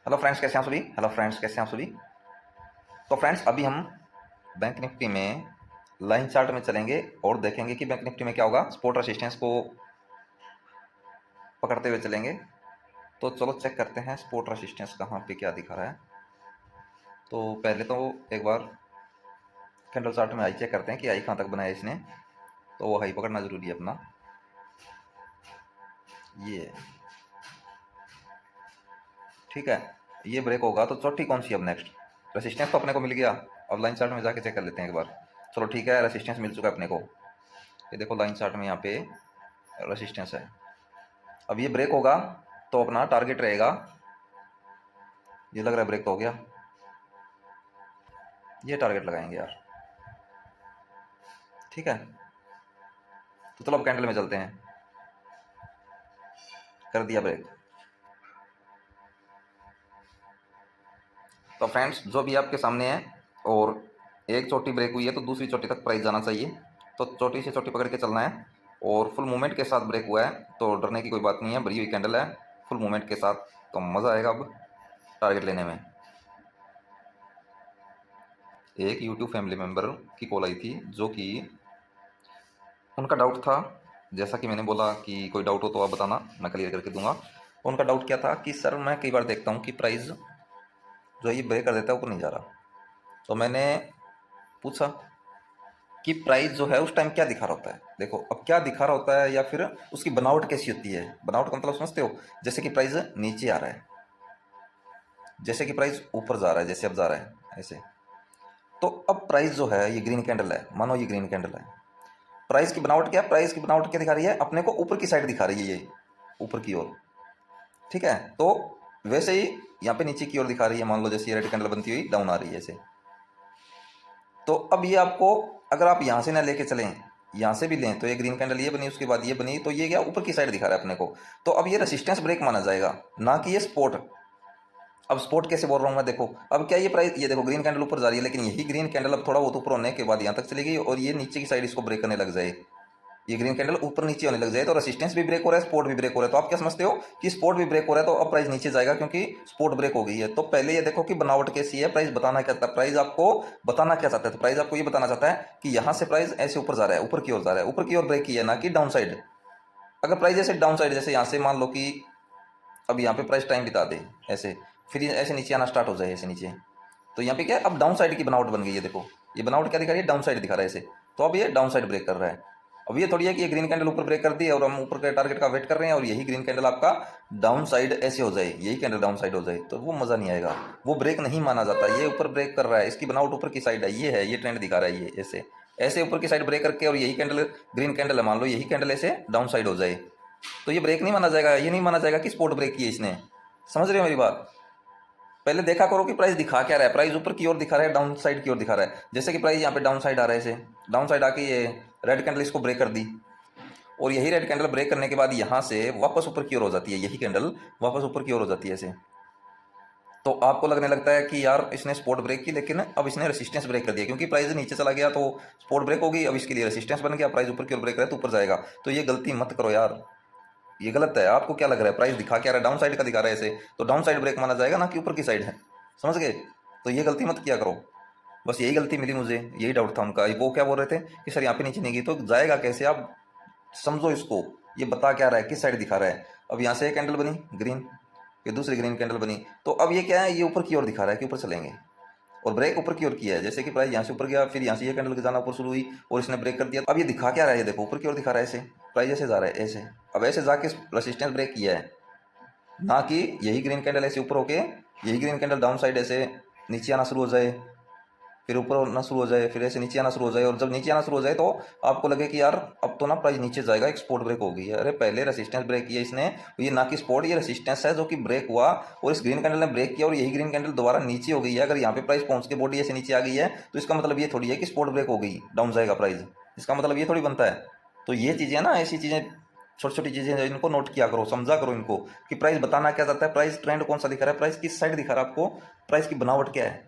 Hello friends, कैसे हैं आप सभी। हेलो फ्रेंड्स, कैसे हैं आप सभी। तो फ्रेंड्स, अभी हम बैंक निफ्टी में लाइन चार्ट में चलेंगे और देखेंगे कि बैंक निफ्टी में क्या होगा। सपोर्ट रेसिस्टेंस को पकड़ते हुए चलेंगे। तो चलो चेक करते हैं सपोर्ट रेसिस्टेंस कहाँ पे क्या दिखा रहा है। तो पहले तो एक बार कैंडल चार्ट में हाई चेक करते हैं कि हाई कहाँ तक बनाया इसने। तो वो हाई पकड़ना ज़रूरी है अपना। ये ठीक है, ये ब्रेक होगा तो चौथी कौन सी अब नेक्स्ट। रेसिस्टेंस तो अपने को मिल गया। अब लाइन चार्ट में जाके चेक कर लेते हैं एक बार। चलो ठीक है, रेसिस्टेंस मिल चुका है अपने को। ये देखो लाइन चार्ट में यहाँ पे रेसिस्टेंस है। अब ये ब्रेक होगा तो अपना टारगेट रहेगा। ये लग रहा है ब्रेक तो हो गया। ये टारगेट लगाएंगे यार। ठीक है, तो चलो अब कैंडल में चलते हैं। कर दिया ब्रेक। तो फ्रेंड्स, जो भी आपके सामने है, और एक चोटी ब्रेक हुई है तो दूसरी चोटी तक प्राइस जाना चाहिए। तो चोटी से चोटी पकड़ के चलना है। और फुल मूवमेंट के साथ ब्रेक हुआ है तो डरने की कोई बात नहीं है। भरी हुई कैंडल है फुल मूवमेंट के साथ, तो मज़ा आएगा अब टारगेट लेने में। एक यूट्यूब फैमिली मेम्बर की कॉल आई थी, जो कि उनका डाउट था। जैसा कि मैंने बोला कि कोई डाउट हो तो आप बताना, मैं क्लियर करके दूंगा। उनका डाउट क्या था कि सर, मैं कई बार देखता हूँ कि प्राइस जो है ये ब्रेक कर देता है, ऊपर नहीं जा रहा। तो मैंने पूछा कि प्राइस जो है उस टाइम क्या दिखा रहा होता है। देखो अब क्या दिखा रहा होता है, या फिर उसकी बनावट कैसी होती है। बनावट का मतलब समझते हो, जैसे कि प्राइस नीचे आ रहा है, जैसे कि प्राइस ऊपर जा रहा है, जैसे अब जा रहा है ऐसे। तो अब प्राइस जो है ये ग्रीन कैंडल है, मानो ये ग्रीन कैंडल है। प्राइस की बनावट क्या है, प्राइस की बनावट क्या दिखा रही है अपने को, ऊपर की साइड दिखा रही है, ये ऊपर की ओर। ठीक है, तो वैसे ही यहाँ पे नीचे की ओर दिखा रही है। मान लो जैसे ये रेड कैंडल बनती हुई डाउन आ रही है ऐसे। तो अब ये आपको, अगर आप यहाँ से ना लेके चलें, यहाँ से भी लें, तो ये ग्रीन कैंडल ये बनी, उसके बाद ये बनी, तो ये क्या ऊपर की साइड दिखा रहा है अपने को। तो अब ये रेसिस्टेंस ब्रेक माना जाएगा, ना कि ये स्पोर्ट। अब स्पोर्ट कैसे बोल रहा हूँ मैं, देखो अब क्या ये प्राइस, ये देखो ग्रीन कैंडल ऊपर जा रही है, लेकिन यही ग्रीन कैंडल अब थोड़ा बहुत ऊपर होने के बाद यहाँ तक चली गई और ये नीचे की साइड इसको ब्रेक करने लग जाए। ये ग्रीन कैंडल ऊपर नीचे होने लग जाए तो रेसिस्टेंस भी ब्रेक हो रहा है, स्पोर्ट भी ब्रेक हो रहा है। तो आप क्या समझते हो कि स्पोर्ट भी ब्रेक हो रहा है, तो अब प्राइस नीचे जाएगा क्योंकि स्पोर्ट ब्रेक हो गई है। तो पहले ये देखो कि बनावट कैसी है, प्राइस बताना क्या चाहता है, प्राइस आपको बताना क्या चाहता है। तो प्राइस आपको ये बताना चाहता है कि यहाँ से प्राइस ऐसे ऊपर जा रहा है, ऊपर की ओर जा रहा है, ऊपर की ओर ब्रेक की है, ना कि डाउन साइड। अगर प्राइस ऐसे डाउन साइड, जैसे यहाँ से मान लो कि अब यहाँ पे प्राइस टाइम बिता दे ऐसे, फिर ऐसे नीचे आना स्टार्ट हो जाए ऐसे नीचे, तो यहाँ पे क्या है, अब डाउन साइड की बनावट बन गई है। देखो ये बनावट क्या दिखा रही है, डाउन साइड दिखा रहा है ऐसे। तो अब ये डाउन साइड ब्रेक कर रहा है। अब ये थोड़ी है कि ये ग्रीन कैंडल ऊपर ब्रेक कर दी और हम ऊपर के टारगेट का वेट कर रहे हैं और यही ग्रीन कैंडल आपका डाउन साइड ऐसे हो जाए, यही कैंडल डाउन साइड हो जाए, तो वो मज़ा नहीं आएगा। वो ब्रेक नहीं माना जाता। ये ऊपर ब्रेक कर रहा है, इसकी बनावट ऊपर की साइड है, ये है, ये ट्रेंड दिखा रहा है, ये ऐसे ऐसे ऊपर की साइड ब्रेक करके, और यही कैंडल ग्रीन कैंडल है, मान लो यही कैंडल ऐसे डाउन साइड हो जाए, तो ये ब्रेक नहीं माना जाएगा। ये नहीं माना जाएगा कि स्पोर्ट ब्रेक किया इसने। समझ रहे हो मेरी बात। पहले देखा करो कि प्राइस दिखा क्या रहा है। प्राइस ऊपर की ओर दिखा रहा है, डाउन साइड की ओर दिखा रहा है। जैसे कि प्राइस यहाँ पे डाउन साइड आ रहा है ऐसे, डाउन साइड आके ये रेड कैंडल इसको ब्रेक कर दी, और यही रेड कैंडल ब्रेक करने के बाद यहाँ से वापस ऊपर की ओर हो जाती है, यही कैंडल वापस ऊपर की ओर हो जाती है ऐसे। तो आपको लगने लगता है कि यार इसने स्पोर्ट ब्रेक की, लेकिन अब इसने रेसिस्टेंस ब्रेक कर दिया, क्योंकि प्राइस नीचे चला गया तो स्पोर्ट ब्रेक होगी, अब इसके लिए रेसिस्टेंस बन गया, प्राइस ऊपर की ओर ब्रेक करे तो ऊपर जाएगा। तो ये गलती मत करो यार, ये गलत है। आपको क्या लग रहा है, प्राइस दिखा क्या रहा है, डाउन साइड का दिखा रहा है ऐसे, तो डाउन साइड ब्रेक माना जाएगा, ना कि ऊपर की साइड है। समझ गए। तो ये गलती मत किया करो। बस यही गलती मिली मुझे, यही डाउट था उनका। वो क्या बोल रहे थे कि सर यहाँ पे नीचे नहीं गई तो जाएगा कैसे। आप समझो इसको, ये बता क्या रहा है, किस साइड दिखा रहा है। अब यहाँ से एक कैंडल बनी ग्रीन, ये दूसरी ग्रीन कैंडल बनी, तो अब ये क्या है, ये ऊपर की ओर दिखा रहा है कि ऊपर चलेंगे, और ब्रेक ऊपर की ओर किया है। जैसे कि प्राइस यहाँ से ऊपर गया, फिर यहाँ से ये कैंडल जाना ऊपर शुरू हुई और इसने ब्रेक कर दिया। अब ये दिखा क्या रहा है, ये देखो ऊपर की ओर दिखा रहा है ऐसे, प्राइस ऐसे जा रहा है ऐसे। अब ऐसे जाके रेसिस्टेंस ब्रेक किया है, ना कि यही ग्रीन कैंडल ऐसे ऊपर होके यही ग्रीन कैंडल डाउन साइड ऐसे नीचे आना शुरू हो जाए, फिर ऊपर आना शुरू हो जाए, फिर ऐसे नीचे आना शुरू हो जाए। और जब नीचे आना शुरू हो जाए तो आपको लगे कि यार अब तो ना प्राइस नीचे जाएगा, एक स्पोर्ट ब्रेक हो गई है। अरे पहले रेसिस्टेंस ब्रेक किया इसने, ये ना कि स्पोर्ट, ये रेसिस्टेंस है जो कि ब्रेक हुआ, और इस ग्रीन कैंडल ने ब्रेक किया और यही ग्रीन कैंडल दोबारा नीचे हो गई है। अगर यहाँ पे प्राइस पहुंच के बॉडी ऐसे नीचे आ गई है तो इसका मतलब ये थोड़ी है कि स्पोर्ट ब्रेक हो गई, डाउन जाएगा प्राइस। इसका मतलब ये थोड़ी बनता है। तो ये चीज़ें ना, ऐसी चीज़ें छोटी छोटी चीज़ें हैं, इनको नोट किया करो, समझा करो इनको, कि प्राइस बताना क्या चाहता है, प्राइस ट्रेंड कौन सा दिखा रहा है, प्राइस किस साइड दिखा रहा है आपको, प्राइस की बनावट क्या है।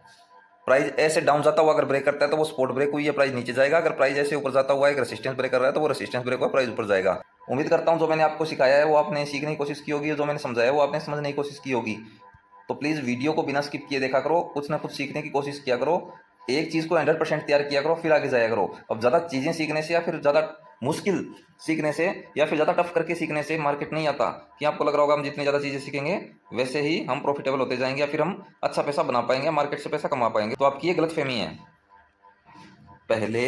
प्राइस ऐसे डाउन जाता हुआ अगर ब्रेक करता है तो वो स्पोर्ट ब्रेक हुई है, प्राइस नीचे जाएगा। अगर प्राइस ऐसे ऊपर जाता हुआ एक रेसिस्टेंस ब्रेक कर रहा है तो वो रेसिस्टेंस ब्रेक हुआ, प्राइस ऊपर जाएगा। उम्मीद करता हूँ जो मैंने आपको सिखाया है वो आपने सीखने की कोशिश की होगी, जो मैंने समझाया है वो आपने समझने की कोशिश की होगी। तो प्लीज़ वीडियो को बिना स्किप किए देखा करो, कुछ ना कुछ सीखने की कोशिश किया करो, एक चीज़ को 100% तैयार किया करो, फिर आगे जाया करो। अब ज़्यादा चीज़ें सीखने से या फिर ज़्यादा मुश्किल सीखने से या फिर ज़्यादा टफ करके सीखने से मार्केट नहीं आता। कि आपको लग रहा होगा हम जितनी ज़्यादा चीज़ें सीखेंगे वैसे ही हम प्रॉफिटेबल होते जाएंगे या फिर हम अच्छा पैसा बना पाएंगे, मार्केट से पैसा कमा पाएंगे। तो आपकी ये गलतफहमी है। पहले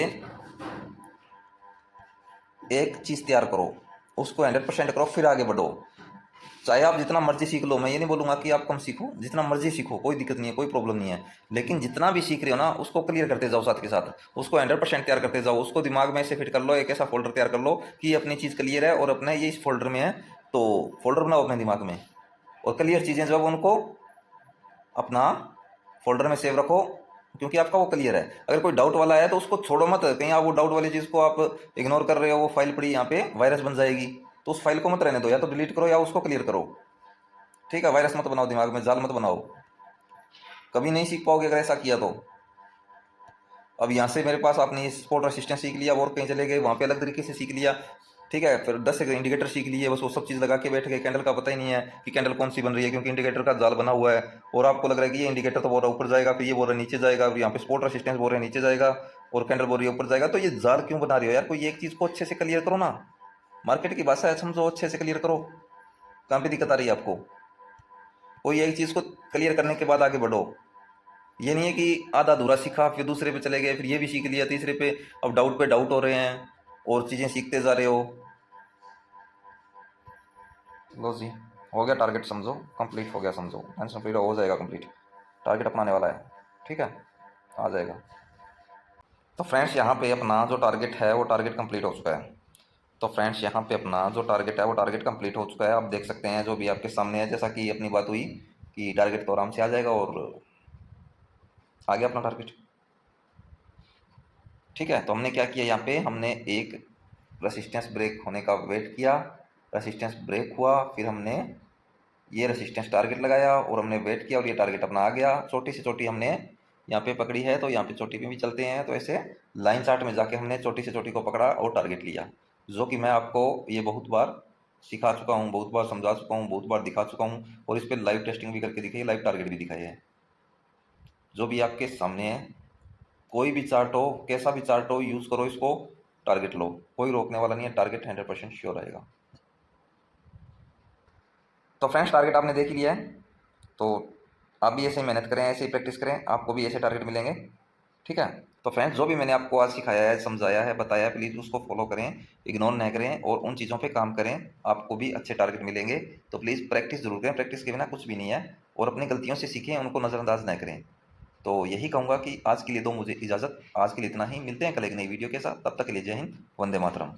एक चीज़ तैयार करो, उसको 100% करो, फिर आगे बढ़ो। चाहे आप जितना मर्जी सीख लो, मैं ये नहीं बोलूँगा कि आप कम सीखो, जितना मर्जी सीखो, कोई दिक्कत नहीं है, कोई प्रॉब्लम नहीं है। लेकिन जितना भी सीख रहे हो ना, उसको क्लियर करते जाओ साथ के साथ, उसको 100% तैयार करते जाओ। उसको दिमाग में ऐसे फिट कर लो, एक ऐसा फोल्डर तैयार कर लो कि अपनी चीज़ क्लियर है और अपने ये इस फोल्डर में है। तो फोल्डर बनाओ अपने दिमाग में और क्लियर चीज़ें जो है उनको अपना फोल्डर में सेव रखो, क्योंकि आपका वो क्लियर है। अगर कोई डाउट वाला है तो उसको छोड़ो मत, कहीं आप वो डाउट वाली चीज़ को आप इग्नोर कर रहे हो, वो फाइल पड़ी यहाँ पे वायरस बन जाएगी। तो उस फाइल को मत रहने दो, या तो डिलीट करो या उसको क्लियर करो। ठीक है, वायरस मत बनाओ दिमाग में, जाल मत बनाओ, कभी नहीं सीख पाओगे अगर ऐसा किया तो। अब यहाँ से मेरे पास आपने स्पॉट रेसिस्टेंस सीख लिया और कहीं चले गए, वहाँ पे अलग तरीके से सीख लिया। ठीक है, फिर 10 से इंडिकेटर सीख लिए, बस वो सब चीज़ लगा के बैठ गए। कैंडल का पता ही नहीं है कि कैंडल कौन सी बन रही है, क्योंकि इंडिकेटर का जाल बना हुआ है। और आपको लग रहा है कि ये इंडिकेटर तो बोल रहा है ऊपर जाएगा, फिर ये बोल रहा है नीचे जाएगा, और यहाँ पे स्पॉट रेसिस्टेंस बोल रहे हैं नीचे जाएगा, और कैंडल बोल रही है ऊपर जाएगा। तो ये जाल क्यों बना रही हो यार? कोई एक चीज़ को अच्छे से क्लियर करो ना, मार्केट की भाषा है समझो, अच्छे से क्लियर करो। कहाँ पे दिक्कत आ रही है आपको? कोई एक चीज़ को क्लियर करने के बाद आगे बढ़ो। ये नहीं है कि आधा अधूरा सीखा फिर दूसरे पे चले गए, फिर ये भी सीख लिया, तीसरे पे अब डाउट पे डाउट हो रहे हैं और चीज़ें सीखते जा रहे हो। लो जी, हो गया टारगेट, समझो कंप्लीट हो गया, समझो टेंशन फ्री हो जाएगा कंप्लीट। टारगेट अपनाने वाला है, ठीक है, आ जाएगा। तो फ्रेंड्स यहाँ पे अपना जो टारगेट है वो टारगेट कंप्लीट हो चुका है। तो फ्रेंड्स यहाँ पे अपना जो टारगेट है वो टारगेट कंप्लीट हो चुका है। आप देख सकते हैं जो भी आपके सामने है, जैसा कि अपनी बात हुई कि टारगेट तो आराम से आ जाएगा और आ गया अपना टारगेट। ठीक है, तो हमने क्या किया, यहाँ पे हमने एक रेसिस्टेंस ब्रेक होने का वेट किया, रेसिस्टेंस ब्रेक हुआ, फिर हमने ये रेसिस्टेंस टारगेट लगाया और हमने वेट किया और ये टारगेट अपना आ गया। छोटी से छोटी हमने यहाँ पे पकड़ी है, तो यहाँ पे चोटी पे भी चलते हैं, तो ऐसे लाइन चार्ट में जाके हमने छोटी से छोटी को पकड़ा और टारगेट लिया। जो कि मैं आपको ये बहुत बार सिखा चुका हूँ, बहुत बार समझा चुका हूँ, बहुत बार दिखा चुका हूँ, और इस पर लाइव टेस्टिंग भी करके दिखाई है, लाइव टारगेट भी दिखाई है। जो भी आपके सामने है, कोई भी चार्ट हो, कैसा भी चार्ट हो, यूज़ करो इसको, टारगेट लो, कोई रोकने वाला नहीं है, टारगेट 100% श्योर रहेगा। तो फ्रेंड्स टारगेट आपने देख ही लिया है, तो आप भी ऐसे ही मेहनत करें, ऐसे ही प्रैक्टिस करें, आपको भी ऐसे टारगेट मिलेंगे। ठीक है, तो फ्रेंड्स जो भी मैंने आपको आज सिखाया है, समझाया है, बताया है, प्लीज़ उसको फॉलो करें, इग्नोर नहीं करें और उन चीज़ों पे काम करें, आपको भी अच्छे टारगेट मिलेंगे। तो प्लीज़ प्रैक्टिस जरूर करें, प्रैक्टिस के बिना कुछ भी नहीं है, और अपनी गलतियों से सीखें, उनको नज़रअंदाज न करें। तो यही कहूँगा कि आज के लिए दो मुझे इजाज़त, आज के लिए इतना ही, मिलते हैं कल एक नई वीडियो के साथ, तब तक के लिए जय हिंद, वंदे मातरम।